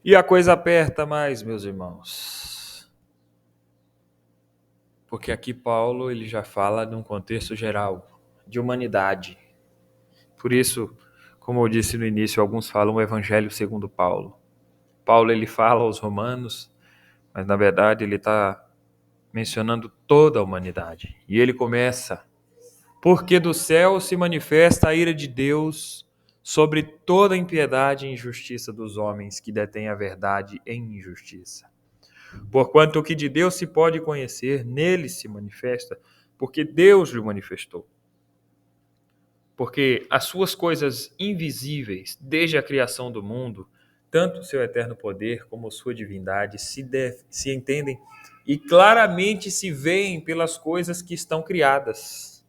E a coisa aperta mais, meus irmãos. Porque aqui Paulo ele já fala num contexto geral, de humanidade. Por isso, como eu disse no início, alguns falam o Evangelho segundo Paulo. Paulo ele fala aos romanos, mas na verdade ele está mencionando toda a humanidade. E ele começa: porque do céu se manifesta a ira de Deus sobre toda a impiedade e injustiça dos homens que detêm a verdade em injustiça. Porquanto o que de Deus se pode conhecer, nele se manifesta, porque Deus lhe manifestou. Porque as suas coisas invisíveis, desde a criação do mundo, tanto o seu eterno poder como a sua divindade, se entendem e claramente se veem pelas coisas que estão criadas,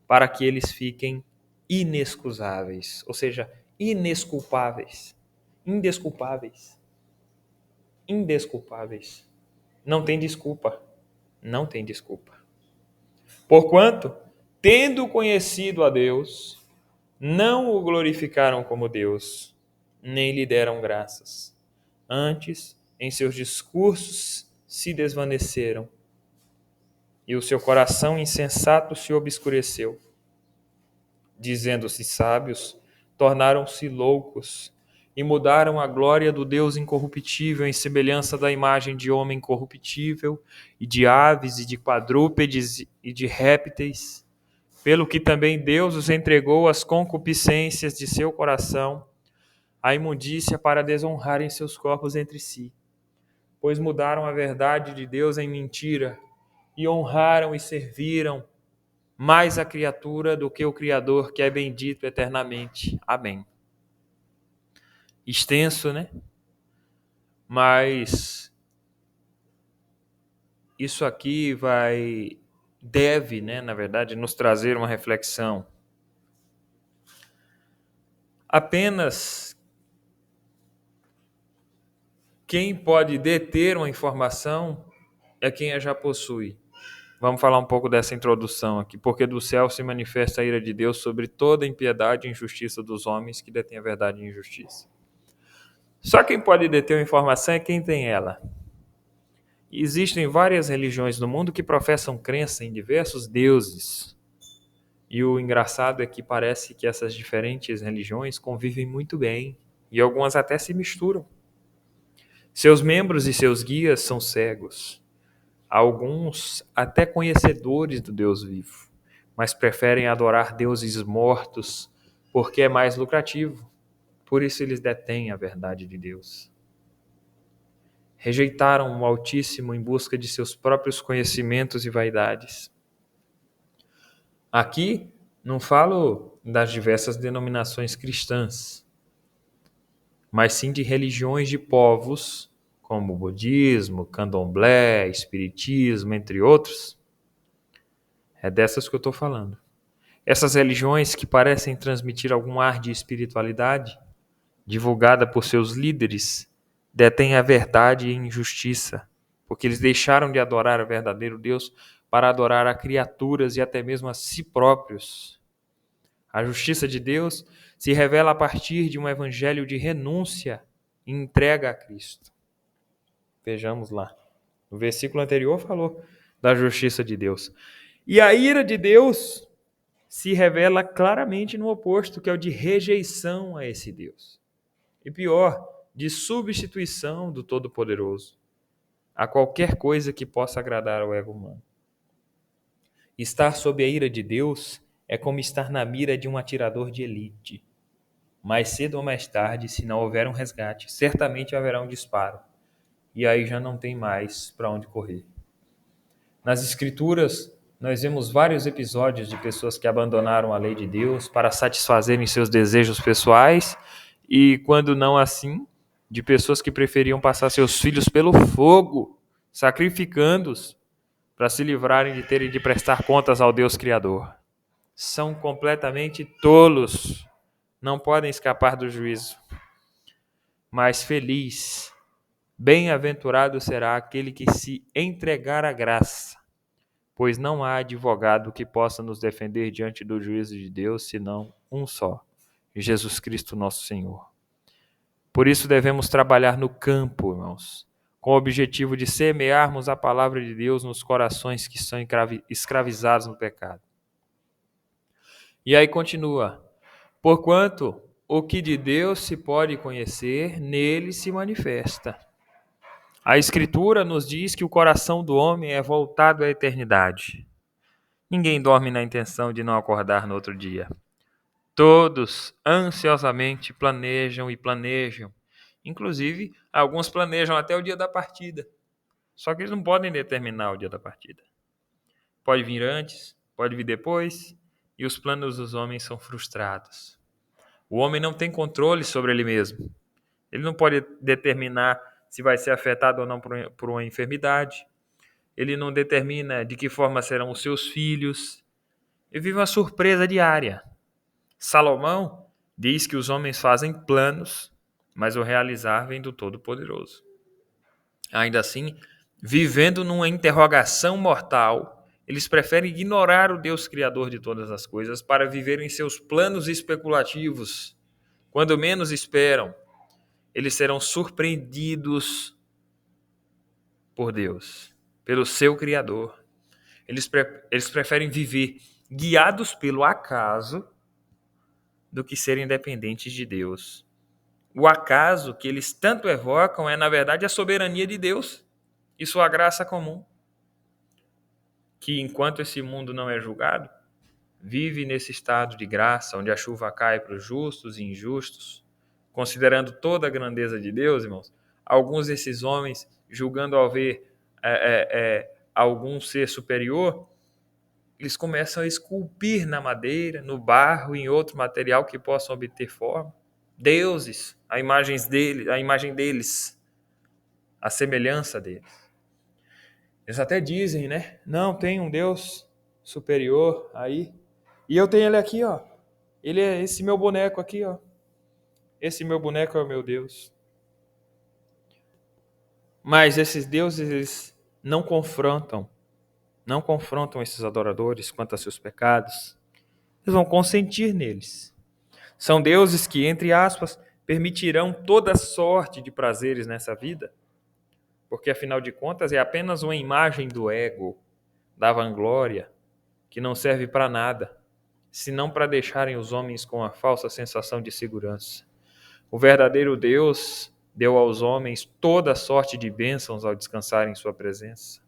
para que eles fiquem inexcusáveis, ou seja, inesculpáveis, indesculpáveis, indesculpáveis. Não tem desculpa, não tem desculpa. Porquanto, tendo conhecido a Deus, não o glorificaram como Deus, nem lhe deram graças. Antes, em seus discursos se desvaneceram, e o seu coração insensato se obscureceu. Dizendo-se sábios, tornaram-se loucos, e mudaram a glória do Deus incorruptível em semelhança da imagem de homem corruptível, e de aves, e de quadrúpedes, e de répteis, pelo que também Deus os entregou às concupiscências de seu coração, à imundícia para desonrarem seus corpos entre si, pois mudaram a verdade de Deus em mentira, e honraram e serviram mais a criatura do que o Criador, que é bendito eternamente. Amém. Extenso, né? Mas isso aqui deve, né, na verdade, nos trazer uma reflexão. Apenas quem pode deter uma informação é quem a já possui. Vamos falar um pouco dessa introdução aqui. Porque do céu se manifesta a ira de Deus sobre toda a impiedade e injustiça dos homens que detêm a verdade e injustiça. Só quem pode deter uma informação é quem tem ela. Existem várias religiões no mundo que professam crença em diversos deuses. E o engraçado é que parece que essas diferentes religiões convivem muito bem, e algumas até se misturam. Seus membros e seus guias são cegos, alguns até conhecedores do Deus vivo, mas preferem adorar deuses mortos porque é mais lucrativo. Por isso eles detêm a verdade de Deus. Rejeitaram o Altíssimo em busca de seus próprios conhecimentos e vaidades. Aqui não falo das diversas denominações cristãs, mas sim de religiões de povos, como o budismo, candomblé, espiritismo, entre outros. É dessas que eu estou falando. Essas religiões que parecem transmitir algum ar de espiritualidade, divulgada por seus líderes, detêm a verdade e a injustiça, porque eles deixaram de adorar o verdadeiro Deus para adorar a criaturas e até mesmo a si próprios. A justiça de Deus se revela a partir de um evangelho de renúncia e entrega a Cristo. Vejamos lá. No versículo anterior falou da justiça de Deus. E a ira de Deus se revela claramente no oposto, que é o de rejeição a esse Deus. E pior, de substituição do Todo-Poderoso a qualquer coisa que possa agradar ao ego humano. Estar sob a ira de Deus é como estar na mira de um atirador de elite. Mais cedo ou mais tarde, se não houver um resgate, certamente haverá um disparo. E aí já não tem mais para onde correr. Nas Escrituras, nós vemos vários episódios de pessoas que abandonaram a lei de Deus para satisfazerem seus desejos pessoais e, quando não assim, de pessoas que preferiam passar seus filhos pelo fogo, sacrificando-os para se livrarem de terem de prestar contas ao Deus Criador. São completamente tolos, não podem escapar do juízo. Mas feliz, bem-aventurado será aquele que se entregar à graça, pois não há advogado que possa nos defender diante do juízo de Deus, senão um só, Jesus Cristo nosso Senhor. Por isso devemos trabalhar no campo, irmãos, com o objetivo de semearmos a palavra de Deus nos corações que são escravizados no pecado. E aí continua: porquanto o que de Deus se pode conhecer, nele se manifesta. A Escritura nos diz que o coração do homem é voltado à eternidade. Ninguém dorme na intenção de não acordar no outro dia. Todos ansiosamente planejam e planejam. Inclusive, alguns planejam até o dia da partida. Só que eles não podem determinar o dia da partida. Pode vir antes, pode vir depois, e os planos dos homens são frustrados. O homem não tem controle sobre ele mesmo. Ele não pode determinar se vai ser afetado ou não por uma enfermidade. Ele não determina de que forma serão os seus filhos. Ele vive uma surpresa diária. Salomão diz que os homens fazem planos, mas o realizar vem do Todo-Poderoso. Ainda assim, vivendo numa interrogação mortal, eles preferem ignorar o Deus Criador de todas as coisas para viverem seus planos especulativos. Quando menos esperam, eles serão surpreendidos por Deus, pelo seu Criador. Eles preferem viver guiados pelo acaso do que serem dependentes de Deus. O acaso que eles tanto evocam é, na verdade, a soberania de Deus e sua graça comum, que, enquanto esse mundo não é julgado, vive nesse estado de graça, onde a chuva cai para os justos e injustos. Considerando toda a grandeza de Deus, irmãos, alguns desses homens, julgando ao ver algum ser superior, eles começam a esculpir na madeira, no barro, em outro material que possam obter forma. Deuses, a imagem deles, a semelhança deles. Eles até dizem, né? Não, tem um Deus superior aí. E eu tenho ele aqui, ó. Ele é esse meu boneco aqui, ó. Esse meu boneco é o meu Deus. Mas esses deuses, eles não confrontam esses adoradores quanto a seus pecados. Eles vão consentir neles. São deuses que, entre aspas, permitirão toda sorte de prazeres nessa vida, porque, afinal de contas, é apenas uma imagem do ego, da vanglória, que não serve para nada, senão para deixarem os homens com a falsa sensação de segurança. O verdadeiro Deus deu aos homens toda sorte de bênçãos ao descansarem em sua presença,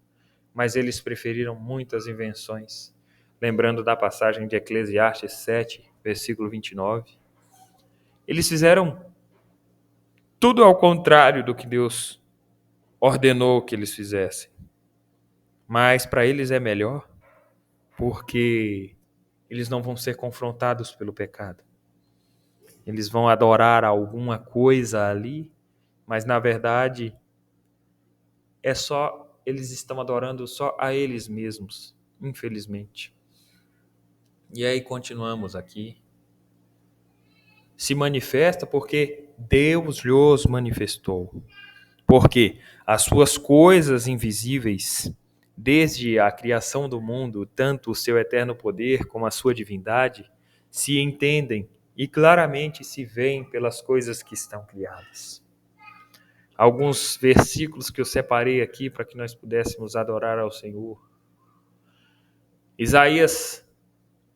mas eles preferiram muitas invenções. Lembrando da passagem de Eclesiastes 7, versículo 29. Eles fizeram tudo ao contrário do que Deus ordenou que eles fizessem. Mas para eles é melhor, porque eles não vão ser confrontados pelo pecado. Eles vão adorar alguma coisa ali, mas na verdade eles estão adorando só a eles mesmos, infelizmente. E aí continuamos aqui. Se manifesta porque Deus lhes manifestou. Porque as suas coisas invisíveis, desde a criação do mundo, tanto o seu eterno poder como a sua divindade, se entendem e claramente se veem pelas coisas que estão criadas. Alguns versículos que eu separei aqui para que nós pudéssemos adorar ao Senhor. Isaías,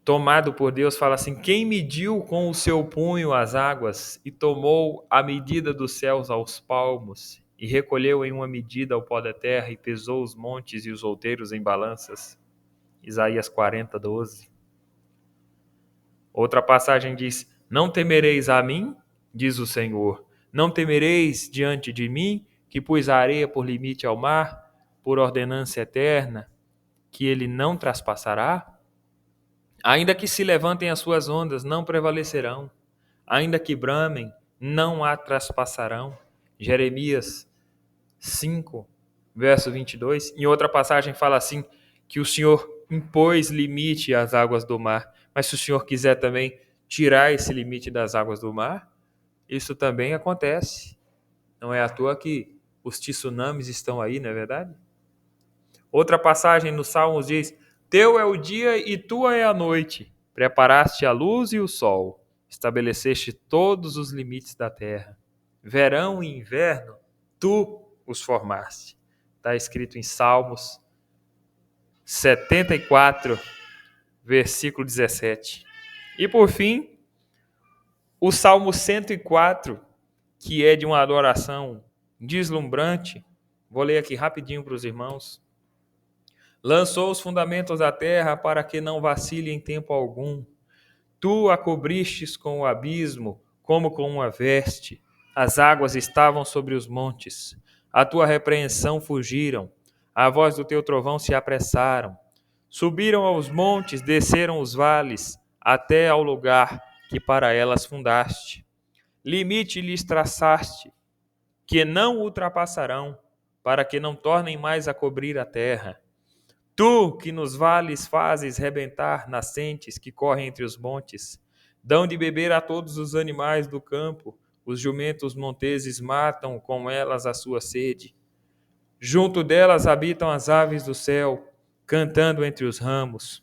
tomado por Deus, fala assim: quem mediu com o seu punho as águas e tomou a medida dos céus aos palmos e recolheu em uma medida o pó da terra e pesou os montes e os outeiros em balanças? Isaías 40, 12. Outra passagem diz: não temereis a mim, diz o Senhor, não temereis diante de mim, que pus a areia por limite ao mar, por ordenança eterna, que ele não traspassará? Ainda que se levantem as suas ondas, não prevalecerão. Ainda que bramem, não a traspassarão. Jeremias 5, verso 22. Em outra passagem fala assim, que o Senhor impôs limite às águas do mar. Mas se o Senhor quiser também tirar esse limite das águas do mar, isso também acontece. Não é à toa que os tsunamis estão aí, não é verdade? Outra passagem nos Salmos diz: teu é o dia e tua é a noite. Preparaste a luz e o sol. Estabeleceste todos os limites da terra. verão e inverno, tu os formaste. Está escrito em Salmos 74, versículo 17. E por fim, o Salmo 104, que é de uma adoração deslumbrante. Vou ler aqui rapidinho para os irmãos. Lançou os fundamentos da terra para que não vacile em tempo algum. Tu a cobristes com o abismo, como com uma veste. As águas estavam sobre os montes. A tua repreensão fugiram. A voz do teu trovão se apressaram. Subiram aos montes, desceram os vales, até ao lugar que para elas fundaste. Limite lhes traçaste, que não ultrapassarão, para que não tornem mais a cobrir a terra. Tu, que nos vales fazes rebentar nascentes que correm entre os montes, dão de beber a todos os animais do campo, os jumentos monteses matam com elas a sua sede. Junto delas habitam as aves do céu, cantando entre os ramos.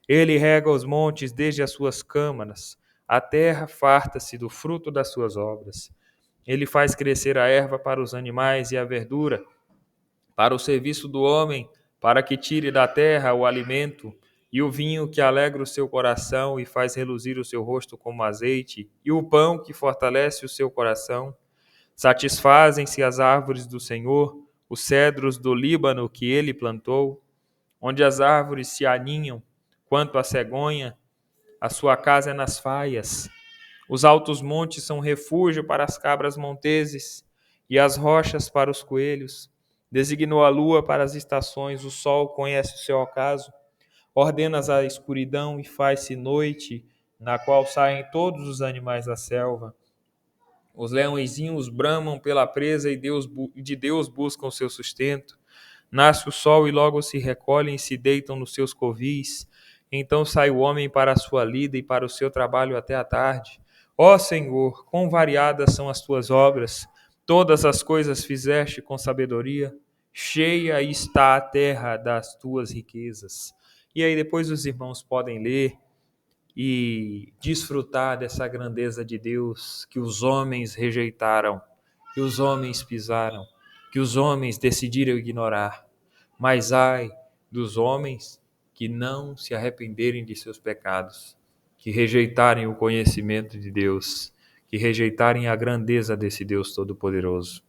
Ele rega os montes desde as suas câmaras, a terra farta-se do fruto das suas obras. Ele faz crescer a erva para os animais e a verdura, para o serviço do homem, para que tire da terra o alimento, e o vinho que alegra o seu coração e faz reluzir o seu rosto como azeite, e o pão que fortalece o seu coração. Satisfazem-se as árvores do Senhor, os cedros do Líbano que ele plantou, onde as árvores se aninham, quanto a cegonha, a sua casa é nas faias. Os altos montes são refúgio para as cabras monteses e as rochas para os coelhos. Designou a lua para as estações, o sol conhece o seu ocaso. Ordenas a escuridão e faz-se noite, na qual saem todos os animais da selva. Os leõezinhos bramam pela presa e de Deus buscam o seu sustento. Nasce o sol e logo se recolhem e se deitam nos seus covis. Então sai o homem para a sua lida e para o seu trabalho até a tarde. Ó Senhor, quão variadas são as tuas obras! Todas as coisas fizeste com sabedoria. Cheia está a terra das tuas riquezas. E aí depois os irmãos podem ler e desfrutar dessa grandeza de Deus que os homens rejeitaram, que os homens pisaram, que os homens decidiram ignorar. Mas ai dos homens que não se arrependerem de seus pecados, que rejeitarem o conhecimento de Deus, que rejeitarem a grandeza desse Deus Todo-Poderoso.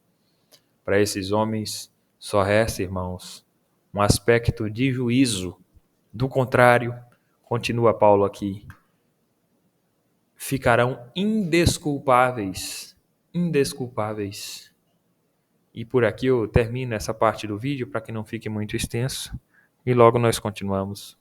Para esses homens só resta, irmãos, um aspecto de juízo. Do contrário, continua Paulo aqui, ficarão indesculpáveis. Indesculpáveis. E por aqui eu termino essa parte do vídeo para que não fique muito extenso e logo nós continuamos.